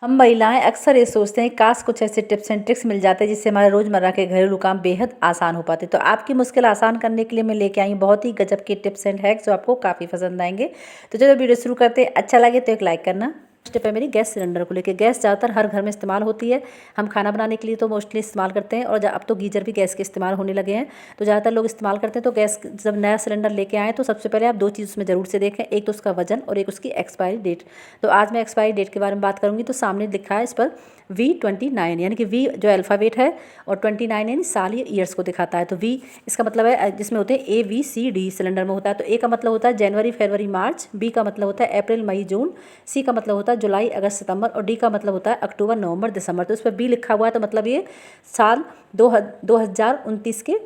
हम महिलाएं अक्सर ये सोचते हैं काश कुछ ऐसे टिप्स एंड ट्रिक्स मिल जाते जिससे हमारे रोज़मर्रा के घरेलू काम बेहद आसान हो पाते। तो आपकी मुश्किल आसान करने के लिए मैं लेके आई हूं बहुत ही गजब के टिप्स एंड हैक्स जो आपको काफ़ी पसंद आएंगे। तो चलो वीडियो शुरू करते हैं। अच्छा लगे तो एक लाइक करना। टिप है मेरी गैस सिलेंडर को लेकर। गैस ज़्यादातर हर घर में इस्तेमाल होती है। हम खाना बनाने के लिए तो मोस्टली इस्तेमाल करते हैं और अब तो गीजर भी गैस के इस्तेमाल होने लगे हैं। तो ज़्यादातर लोग इस्तेमाल करते हैं। तो गैस जब नया सिलेंडर लेके आएँ तो सबसे पहले आप दो चीज़ उसमें ज़रूर से देखें, एक तो उसका वजन और एक उसकी एक्सपायरी डेट। तो आज मैं एक्सपायरी डेट के बारे में बात करूँगी। तो सामने लिखा है इस पर V29, यानी कि V जो अल्फ़ाबेट है और 29 यानी साल या ईयर्स को दिखाता है। तो V इसका मतलब है जिसमें होते हैं ABCD सिलेंडर में होता है। तो A का मतलब होता है जनवरी फरवरी मार्च, B का मतलब होता है अप्रैल मई जून, C का मतलब होता है जुलाई अगस्त सितंबर और D का मतलब होता है अक्टूबर नवंबर दिसंबर। तो इस पर B लिखा हुआ है तो मतलब ये साल 2029 के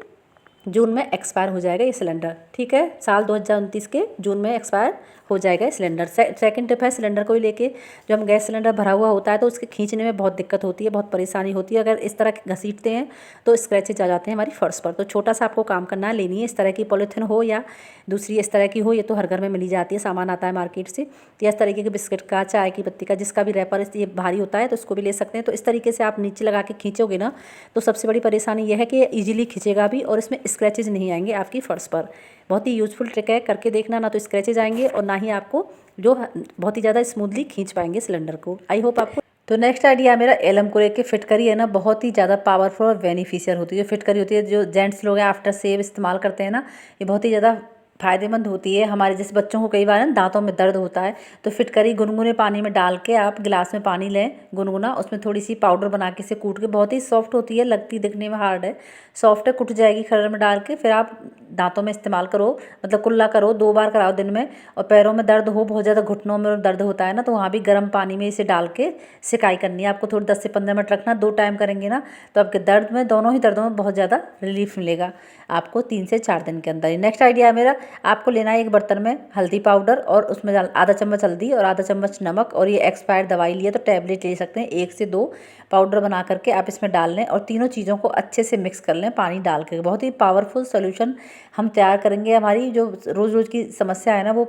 जून में एक्सपायर हो जाएगा ये सिलेंडर। ठीक है, साल 2029 के जून में एक्सपायर हो जाएगा ये सिलेंडर। सेकंड टिप है सिलेंडर को ही लेके। जो हम गैस सिलेंडर भरा हुआ होता है तो उसके खींचने में बहुत दिक्कत होती है, बहुत परेशानी होती है। अगर इस तरह घसीटते हैं तो स्क्रैचेज आ जाते हैं हमारी फर्श पर। तो छोटा सा आपको काम करना है, लेनी है इस तरह की पॉलीथिन हो या दूसरी इस तरह की हो, ये तो हर घर में मिली जाती है, सामान आता है मार्केट से। या इस तरीके के बिस्किट का, चाय की पत्ती का, जिसका भी रैपर ये भारी होता है तो उसको भी ले सकते हैं। तो इस तरीके से आप नीचे लगा के खींचोगे ना तो सबसे बड़ी परेशानी यह है कि ईजिली खींचेगा भी और इसमें स्क्रैचेज नहीं आएंगे आपकी फर्श पर। बहुत ही यूजफुल ट्रिक है, करके देखना। ना तो स्क्रैचेज आएंगे और ना ही आपको जो बहुत ही ज़्यादा स्मूथली खींच पाएंगे सिलेंडर को। आई होप आपको। तो नेक्स्ट आइडिया मेरा एलम को लेके। फिटकरी है ना बहुत ही ज़्यादा पावरफुल और बेनिफिशियल होती है। जो फिटकरी होती है जो जेंट्स लोग हैं आफ्टर सेव इस्तेमाल करते हैं ना, ये बहुत ही ज़्यादा फ़ायदेमंद होती है। हमारे जैसे बच्चों को कई बार ना दांतों में दर्द होता है तो फिटकरी गुनगुने पानी में डाल के आप गिलास में पानी लें गुनगुना, उसमें थोड़ी सी पाउडर बना के इसे कूट के, बहुत ही सॉफ्ट होती है, लगती दिखने में हार्ड है, सॉफ्ट है, कुट जाएगी खरड़ में डाल के, फिर आप दांतों में इस्तेमाल करो। मतलब कुल्ला करो, 2 बार कराओ दिन में। और पैरों में दर्द हो, बहुत ज़्यादा घुटनों में दर्द होता है ना, तो वहाँ भी गर्म पानी में इसे डाल के सिकाई करनी है आपको। थोड़ी 10 से 15 मिनट रखना, 2 टाइम करेंगे ना तो आपके दर्द में, दोनों ही दर्दों में बहुत ज़्यादा रिलीफ मिलेगा आपको 3 से 4 दिन के अंदर। नेक्स्ट आइडिया है मेरा, आपको लेना है एक बर्तन में हल्दी पाउडर और उसमें आधा चम्मच हल्दी और आधा चम्मच नमक, और ये एक्सपायर्ड दवाई लिए तो टैबलेट ले सकते हैं, 1 से 2 पाउडर बना करके आप इसमें डाल लें और तीनों चीज़ों को अच्छे से मिक्स कर लें पानी डाल के। बहुत ही पावरफुल सोल्यूशन हम तैयार करेंगे। हमारी जो रोज़ रोज़ की समस्या है ना वो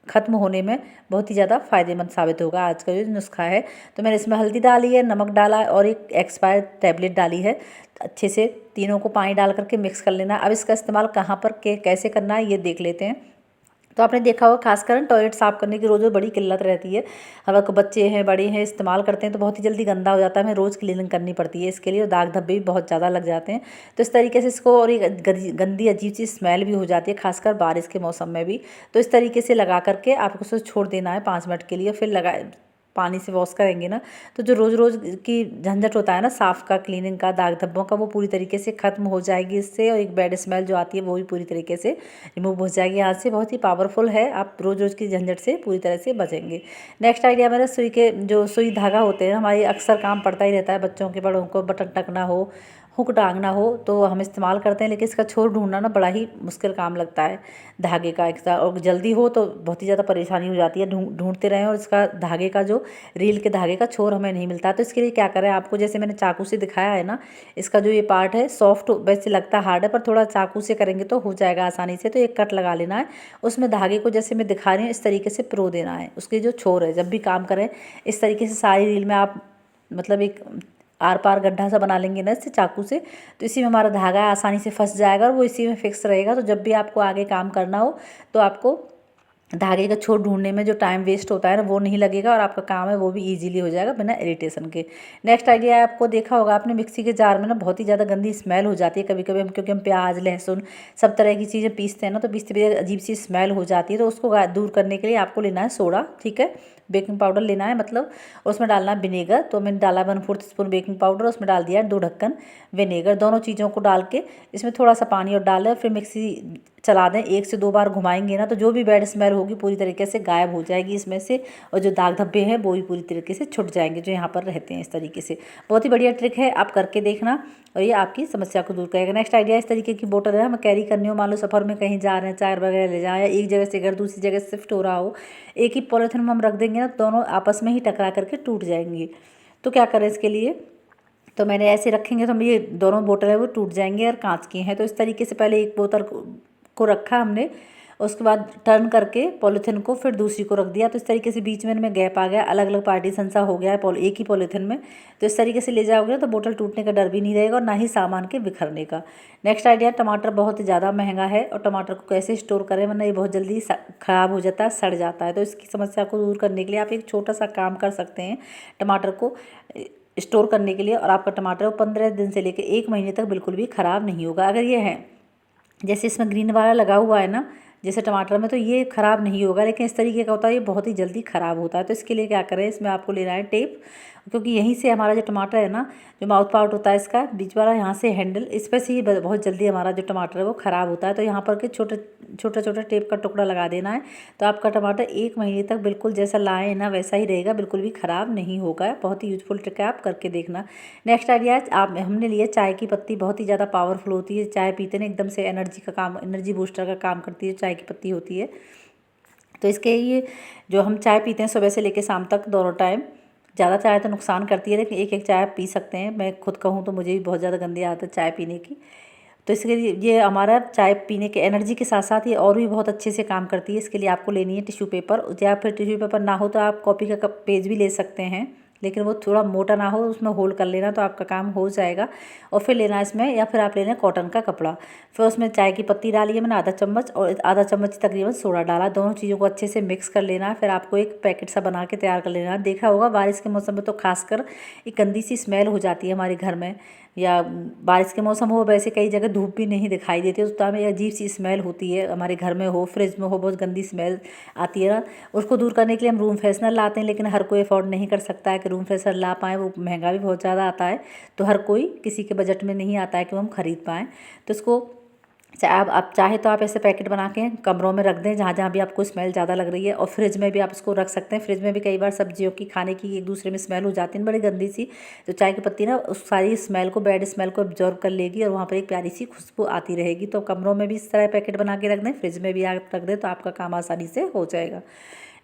ख़त्म होने में बहुत ही ज़्यादा फ़ायदेमंद साबित होगा आज का जो नुस्खा है। तो मैंने इसमें हल्दी डाली है, नमक डाला है और एक एक्सपायर्ड टैबलेट डाली है। अच्छे से तीनों को पानी डाल करके मिक्स कर लेना। अब इसका इस्तेमाल कहाँ पर कैसे करना है ये देख लेते हैं। तो आपने देखा होगा खासकर टॉयलेट साफ़ करने की रोज़ बड़ी किल्लत रहती है। हम लोग बच्चे हैं, बड़े हैं, इस्तेमाल करते हैं तो बहुत ही जल्दी गंदा हो जाता है, हमें रोज़ क्लीनिंग करनी पड़ती है इसके लिए, और दाग धब्बे भी बहुत ज़्यादा लग जाते हैं। तो इस तरीके से इसको, और ये गंदी अजीब सी स्मेल भी हो जाती है खासकर बारिश के मौसम में भी। तो इस तरीके से लगा करके आपको उसे छोड़ देना है 5 मिनट के लिए। फिर लगा पानी से वॉश करेंगे ना तो जो रोज़ रोज़ की झंझट होता है ना साफ़ का, क्लीनिंग का, दाग धब्बों का, वो पूरी तरीके से ख़त्म हो जाएगी इससे। और एक बैड स्मेल जो आती है वो भी पूरी तरीके से रिमूव हो जाएगी हाथ से। बहुत ही पावरफुल है, आप रोज़ रोज़ की झंझट से पूरी तरह से बचेंगे। नेक्स्ट आइडिया मेरा सुई के, जो सुई धागा होते हैं हमारे अक्सर काम पड़ता ही रहता है, बच्चों के बड़ों को बटन टकना हो, हुक टांगना हो तो हम इस्तेमाल करते हैं, लेकिन इसका छोर ढूंढना ना बड़ा ही मुश्किल काम लगता है धागे का। एक और जल्दी हो तो बहुत ही ज़्यादा परेशानी हो जाती है, ढूंढते रहें और इसका धागे का जो रील के धागे का छोर हमें नहीं मिलता। तो इसके लिए क्या करें, आपको जैसे मैंने चाकू से दिखाया है ना, इसका जो ये पार्ट है सॉफ्ट वैसे लगता है हार्ड है, पर थोड़ा चाकू से करेंगे तो हो जाएगा आसानी से। तो एक कट लगा लेना है, उसमें धागे को जैसे मैं दिखा रही हूँ इस तरीके से पिरो देना है। उसके जो छोर है, जब भी काम करें इस तरीके से सारी रील में आप मतलब एक आर पार गड्ढा सा बना लेंगे ना इससे चाकू से, तो इसी में हमारा धागा आसानी से फंस जाएगा और वो इसी में फिक्स रहेगा। तो जब भी आपको आगे काम करना हो तो आपको धागे का छोर ढूंढने में जो टाइम वेस्ट होता है ना वो नहीं लगेगा और आपका काम है वो भी इजीली हो जाएगा बिना इरिटेशन के। नेक्स्ट आइडिया है, आपको देखा होगा आपने मिक्सी के जार में ना बहुत ही ज़्यादा गंदी स्मेल हो जाती है कभी कभी हम, क्योंकि हम प्याज लहसुन सब तरह की चीज़ें पीसते हैं ना, तो पीसते पीसते अजीब सी स्मेल हो जाती है। तो उसको दूर करने के लिए आपको लेना है सोडा, ठीक है, बेकिंग पाउडर लेना है मतलब, उसमें डालना है विनेगर। तो मैंने डाला 1/4 स्पून बेकिंग पाउडर, उसमें डाल दिया 2 ढक्कन विनेगर। दोनों चीज़ों को डाल के इसमें थोड़ा सा पानी और डालें, फिर मिक्सी चला दें। 1 से 2 बार घुमाएंगे ना तो जो भी बैड स्मेल होगी पूरी तरीके से गायब हो जाएगी इसमें से, और जो दाग धब्बे हैं वो भी पूरी तरीके से छुट जाएंगे जो यहाँ पर रहते हैं इस तरीके से। बहुत ही बढ़िया ट्रिक है, आप करके देखना और ये आपकी समस्या को दूर करेगा। नेक्स्ट आइडिया, इस तरीके की बोतल है, हमें कैरी करनी हो, मान लो सफ़र में कहीं जा रहे हैं, चाय वगैरह ले जाएं, या एक जगह से अगर दूसरी जगह शिफ्ट हो रहा हो, एक ही पॉलीथिन में हम रख देंगे ना दोनों आपस में ही टकरा करके टूट जाएंगी। तो क्या करें इसके लिए, तो मैंने ऐसे रखेंगे तो हम ये दोनों बोतल है वो टूट जाएंगे और कांच की हैं। तो इस तरीके से पहले एक बोतल को रखा हमने, उसके बाद टर्न करके पॉलीथिन को फिर दूसरी को रख दिया। तो इस तरीके से बीच में गैप आ गया, अलग अलग पार्टीशन सा हो गया है एक ही पॉलीथिन में। तो इस तरीके से ले जाओगे तो बोतल टूटने का डर भी नहीं रहेगा और ना ही सामान के बिखरने का। नेक्स्ट आइडिया, टमाटर बहुत ज़्यादा महंगा है और टमाटर को कैसे स्टोर करें, वरना ये बहुत जल्दी ख़राब हो जाता है, सड़ जाता है। तो इसकी समस्या को दूर करने के लिए आप एक छोटा सा काम कर सकते हैं टमाटर को स्टोर करने के लिए, और आपका टमाटर 15 दिन से लेकर 1 महीने तक बिल्कुल भी ख़राब नहीं होगा। अगर ये है जैसे इसमें ग्रीन वाला लगा हुआ है ना जैसे टमाटर में, तो ये ख़राब नहीं होगा, लेकिन इस तरीके का होता है ये बहुत ही जल्दी ख़राब होता है। तो इसके लिए क्या करें, इसमें आपको लेना है टेप, क्योंकि यहीं से हमारा जो टमाटर है ना, जो माउथ पार्ट होता है इसका बीच वाला, यहाँ से हैंडल, इस पर से ही बहुत जल्दी हमारा जो टमाटर है वो ख़राब होता है। तो यहाँ पर के छोटा छोटा टेप का टुकड़ा लगा देना है, तो आपका टमाटर 1 महीने तक बिल्कुल जैसा लाए ना वैसा ही रहेगा, बिल्कुल भी ख़राब नहीं होगा। बहुत ही यूजफुल ट्रिक है, आप करके देखना। नेक्स्ट आइडिया, आप हमने लिए चाय की पत्ती, बहुत ही ज़्यादा पावरफुल होती है। चाय पीते ना एकदम से एनर्जी बूस्टर का काम करती है, चाय की पत्ती होती है। तो इसके ये जो हम चाय पीते हैं सुबह से लेकर शाम तक दोनों टाइम, ज़्यादा चाय तो नुकसान करती है, लेकिन एक एक चाय आप पी सकते हैं। मैं खुद कहूँ तो मुझे भी बहुत ज़्यादा गंदी आदत है चाय पीने की। तो इसके लिए ये हमारा चाय पीने के एनर्जी के साथ साथ ये और भी बहुत अच्छे से काम करती है। इसके लिए आपको लेनी है टिश्यू पेपर, या फिर टिश्यू पेपर ना हो तो आप कॉपी का पेज भी ले सकते हैं, लेकिन वो थोड़ा मोटा ना हो, उसमें होल कर लेना तो आपका काम हो जाएगा। और फिर लेना इसमें, या फिर आप लेना कॉटन का कपड़ा, फिर उसमें चाय की पत्ती डाली है मैंने आधा चम्मच, और आधा चम्मच तकरीबन सोडा डाला। दोनों चीज़ों को अच्छे से मिक्स कर लेना है। फिर आपको एक पैकेट सा बना के तैयार कर लेना है। देखा होगा बारिश के मौसम में तो खासकर एक गंदी सी स्मेल हो जाती है हमारे घर में, या बारिश के मौसम हो, वैसे कई जगह धूप भी नहीं दिखाई देती, उस टाइम में अजीब सी स्मेल होती है, हमारे घर में हो, फ्रिज में हो, बहुत गंदी स्मेल आती है ना। उसको दूर करने के लिए हम रूम फ्रेशनर लाते हैं, लेकिन हर कोई अफोर्ड नहीं कर सकता है कि रूम फ्रेशनर ला पाएँ, वो महंगा भी बहुत ज़्यादा आता है। तो हर कोई, किसी के बजट में नहीं आता है कि वो हम ख़रीद पाएँ। तो इसको आप चाहे तो आप ऐसे पैकेट बना के कमरों में रख दें, जहाँ जहाँ भी आपको स्मेल ज़्यादा लग रही है, और फ्रिज में भी आप इसको रख सकते हैं। फ्रिज में भी कई बार सब्जियों की, खाने की एक दूसरे में स्मेल हो जाती है बड़ी गंदी सी, तो चाय की पत्ती ना उस सारी स्मेल को, बैड स्मेल को एब्जॉर्व कर लेगी और वहाँ पर एक प्यारी सी खुशबू आती रहेगी। तो कमरों में भी इस तरह पैकेट बना के रख दें, फ्रिज में भी आप रख दें, तो आपका काम आसानी से हो जाएगा।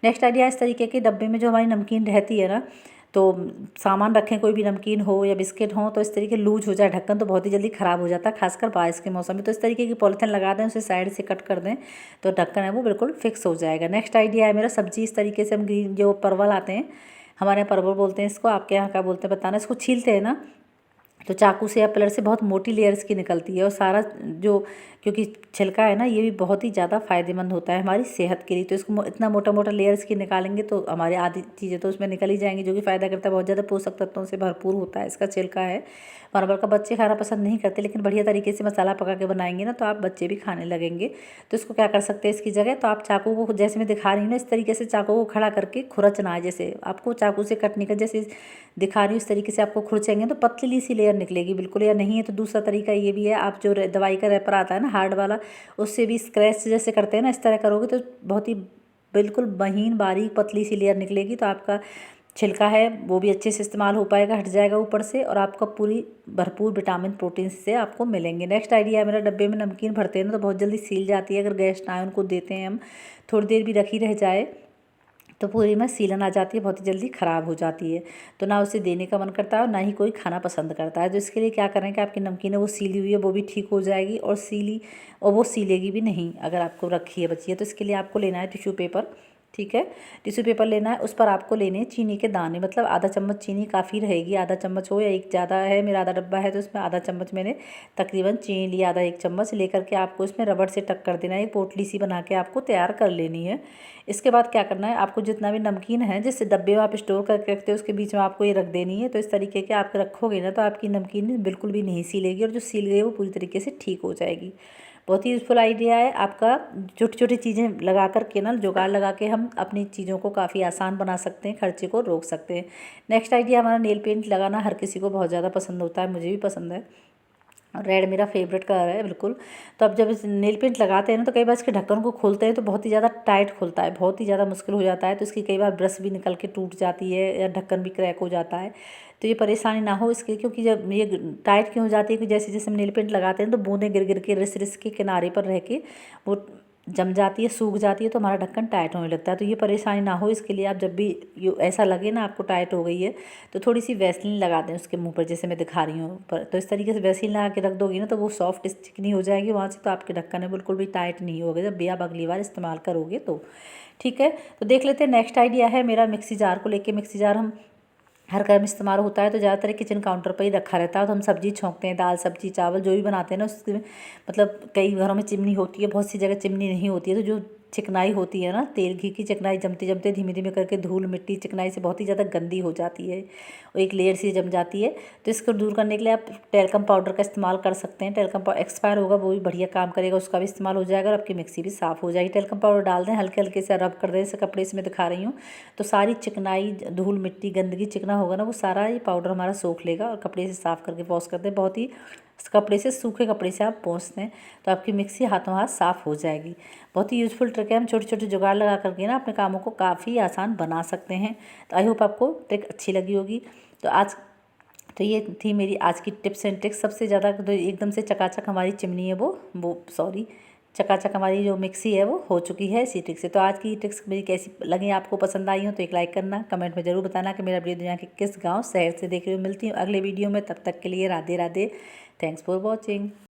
नेक्स्ट आइडिया, इस तरीके के डब्बे में जो हमारी नमकीन रहती है ना, तो सामान रखें, कोई भी नमकीन हो या बिस्किट हो, तो इस तरीके लूज हो जाए ढक्कन तो बहुत ही जल्दी ख़राब हो जाता है, खासकर बारिश के मौसम में। तो इस तरीके की पॉलीथिन लगा दें, उसे साइड से कट कर दें, तो ढक्कन है वो बिल्कुल फिक्स हो जाएगा। नेक्स्ट आइडिया है मेरा सब्जी, इस तरीके से हम ग्रीन जो परवल आते हैं, हमारे यहाँ परवल बोलते हैं इसको, आपके यहाँ क्या बोलते हैं बताना। इसको छीलते हैं ना, तो चाकू से या प्लर से बहुत मोटी लेयर्स की निकलती है, और सारा जो, क्योंकि छिलका है ना, ये भी बहुत ही ज़्यादा फ़ायदेमंद होता है हमारी सेहत के लिए। तो इसको इतना मोटा मोटा लेयर्स की निकालेंगे तो हमारी आधी चीज़ें तो उसमें निकल ही जाएंगी, जो कि फ़ायदा करता है, बहुत ज़्यादा पोषक तत्वों से भरपूर होता है इसका छिलका है। परवल का बच्चे खाना पसंद नहीं करते, लेकिन बढ़िया तरीके से मसाला पका के बनाएंगे ना, तो आप बच्चे भी खाने लगेंगे। तो इसको क्या कर सकते हैं इसकी जगह, तो आप चाकू को, जैसे मैं दिखा रही हूँ ना, इस तरीके से चाकू को खड़ा करके खुरचना है। जैसे आपको चाकू से कटने का, जैसे दिखा रही हूँ, इस तरीके से आपको खुरचेंगे तो पतली सी लेयर निकलेगी बिल्कुल। या नहीं है तो दूसरा तरीका ये भी है, आप जो दवाई का रैपर आता है ना हार्ड वाला, उससे भी स्क्रैच जैसे करते हैं ना, इस तरह करोगे तो बहुत ही बिल्कुल महीन बारीक पतली सी लेयर निकलेगी। तो आपका छिलका है वो भी अच्छे से इस्तेमाल हो पाएगा, हट जाएगा ऊपर से, और आपका पूरी भरपूर विटामिन प्रोटीन से आपको मिलेंगे। नेक्स्ट आइडिया है मेरा, डब्बे में नमकीन भरते हैं ना, तो बहुत जल्दी सील जाती है। अगर गेस्ट आए उनको देते हैं हम, थोड़ी देर भी रखी रह जाए तो पूरी में सीलन आ जाती है, बहुत ही जल्दी ख़राब हो जाती है। तो ना उसे देने का मन करता है और ना ही कोई खाना पसंद करता है। तो इसके लिए क्या करें कि आपकी नमकीन है वो सीली हुई है, वो भी ठीक हो जाएगी, और वो सीलेगी भी नहीं अगर आपको रखी है बची है। तो इसके लिए आपको लेना है टिश्यू पेपर, ठीक है, टिश्यू पेपर लेना है। उस पर आपको लेने हैं चीनी के दाने, मतलब आधा चम्मच चीनी काफ़ी रहेगी, आधा चम्मच हो या एक ज़्यादा है, मेरा आधा डब्बा है तो इसमें आधा चम्मच मैंने तकरीबन चीनी लिया, आधा एक चम्मच लेकर के आपको इसमें रबड़ से टक कर देना है, एक पोटली सी बना के आपको तैयार कर लेनी है। इसके बाद क्या करना है, आपको जितना भी नमकीन है, जिस डब्बे में आप स्टोर करके रखते हो उसके बीच में आपको ये रख देनी है। तो इस तरीके के आप रखोगे ना, तो आपकी नमकीन बिल्कुल भी नहीं सीलेगी, और जो सील गई है वो पूरी तरीके से ठीक हो जाएगी। बहुत ही यूज़फुल आइडिया है आपका। छोटी छोटी चीज़ें लगा कर के ना, जुगाड़ लगा के हम अपनी चीज़ों को काफ़ी आसान बना सकते हैं, खर्चे को रोक सकते हैं। नेक्स्ट आइडिया हमारा नेल पेंट लगाना, हर किसी को बहुत ज़्यादा पसंद होता है, मुझे भी पसंद है, रेड मेरा फेवरेट कलर है बिल्कुल। तो अब जब इस नेल पेंट लगाते हैं ना, तो कई बार इसके ढक्कन को खोलते हैं तो बहुत ही ज़्यादा टाइट खुलता है, बहुत ही ज़्यादा मुश्किल हो जाता है। तो इसकी कई बार ब्रश भी निकल के टूट जाती है, या ढक्कन भी क्रैक हो जाता है। तो ये परेशानी ना हो इसके, क्योंकि जब ये टाइट क्यों हो जाती है कि जैसे जैसे हम नेल पेंट लगाते हैं तो बूंदें गिर गिर के, रिस रिस के किनारे पर रह के वो जम जाती है, सूख जाती है तो हमारा ढक्कन टाइट होने लगता है। तो ये परेशानी ना हो इसके लिए आप जब भी ऐसा लगे ना आपको टाइट हो गई है तो थोड़ी सी वैसलीन लगा दें उसके मुंह पर, जैसे मैं दिखा रही हूँ पर। तो इस तरीके से वैसलीन लगा के रख दोगी ना तो वो सॉफ्ट चिकनी हो जाएगी वहाँ से, तो आपके ढक्कन है बिल्कुल भी टाइट नहीं होगा जब भी आप अगली बार इस्तेमाल करोगे तो। ठीक है, तो देख लेते हैं नेक्स्ट आइडिया है मेरा मिक्सी जार को लेके। मिक्सी जार हम हर घर में इस्तेमाल होता है तो ज़्यादातर किचन काउंटर पर ही रखा रहता है। तो हम सब्जी छोंकते हैं, दाल सब्जी चावल जो भी बनाते हैं ना उसके मतलब कई घरों में चिमनी होती है, बहुत सी जगह चिमनी नहीं होती है। तो जो चिकनाई होती है ना, तेल घी की चिकनाई जमते जमते धीमे धीमे करके धूल मिट्टी चिकनाई से बहुत ही ज़्यादा गंदी हो जाती है और एक लेयर सी जम जाती है। तो इसको दूर करने के लिए आप टेल्कम पाउडर का इस्तेमाल कर सकते हैं। टेल्कम पाउडर एक्सपायर होगा वो भी बढ़िया काम करेगा, उसका भी इस्तेमाल हो जाएगा और आपकी मिक्सी भी साफ़ हो जाएगी। टेल्कम पाउडर डाल दें, हल्के हल्के से रब कर दें, जैसे कपड़े से मैं दिखा रही हूँ। तो सारी चिकनाई धूल मिट्टी गंदगी चिकना होगा ना वो सारा ये पाउडर हमारा सोख लेगा और कपड़े से साफ़ करके वॉश कर दें। बहुत ही कपड़े से, सूखे कपड़े से आप पोंछ दें तो आपकी मिक्सी हाथों हाथ साफ़ हो जाएगी। बहुत ही यूज़फुल ट्रिक है, हम छोटे छोटे जुगाड़ लगा करके ना अपने कामों को काफ़ी आसान बना सकते हैं। तो आई होप आपको ट्रिक अच्छी लगी होगी। तो ये थी मेरी आज की टिप्स एंड ट्रिक्स। सबसे ज़्यादा तो एकदम से चकाचक हमारी चिमनी है वो सॉरी चकाचक हमारी जो मिक्सी है वो हो चुकी है इसी ट्रिक से। तो आज की ट्रिक्स मेरी कैसी लगी, आपको पसंद आई हो तो एक लाइक करना, कमेंट में ज़रूर बताना कि मेरा वीडियो दुनिया के किस गांव शहर से देख रहे हो। मिलती हूँ अगले वीडियो में, तब तक के लिए Radhe Radhe. Thanks for watching.